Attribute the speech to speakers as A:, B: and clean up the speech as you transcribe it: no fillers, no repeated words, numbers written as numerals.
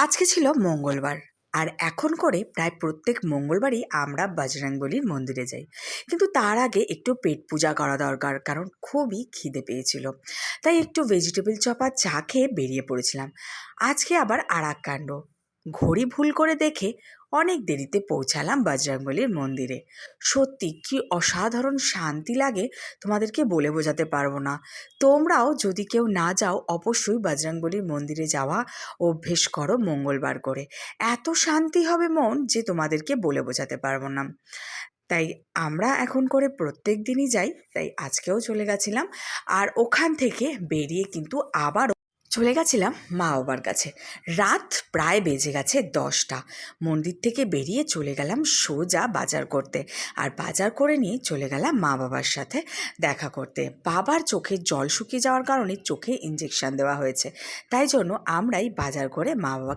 A: আজকে ছিল মঙ্গলবার। আর এখন করে প্রায় প্রত্যেক মঙ্গলবারই আমরা বজরংবলীর মন্দিরে যাই। কিন্তু তার আগে একটু পেট পূজা করা দরকার, কারণ খুবই খিদে পেয়েছিল। তাই একটু ভেজিটেবল চপ আর চা খেয়ে বেরিয়ে পড়েছিলাম। আজকে আবার আর এক কাণ্ড, ঘড়ি ভুল করে দেখে অনেক দেরিতে পৌঁছালাম বজরংবলীর মন্দিরে। সত্যি কি অসাধারণ শান্তি লাগে, তোমাদেরকে বলে বোঝাতে পারবো না। তোমরাও যদি কেউ না যাও, অবশ্যই বজরংবলীর মন্দিরে যাওয়া অভ্যেস করো মঙ্গলবার করে। এত শান্তি হবে মন যে তোমাদেরকে বলে বোঝাতে পারবো না। তাই আমরা এখন করে প্রত্যেক দিনই যাই, তাই আজকেও চলে গেছিলাম। আর ওখান থেকে বেরিয়ে কিন্তু আবার চলে গেছিলাম মা বাবার কাছে। রাত প্রায় বেজে গেছে 10টা। মন্দির থেকে বেরিয়ে চলে গেলাম সোজা বাজার করতে। আর বাজার করে নিয়ে চলে গেলাম মা বাবার সাথে দেখা করতে। বাবার চোখের জল শুকিয়ে যাওয়ার কারণে চোখে ইঞ্জেকশন দেওয়া হয়েছে, তাই জন্য আমরাই বাজার করে মা বাবা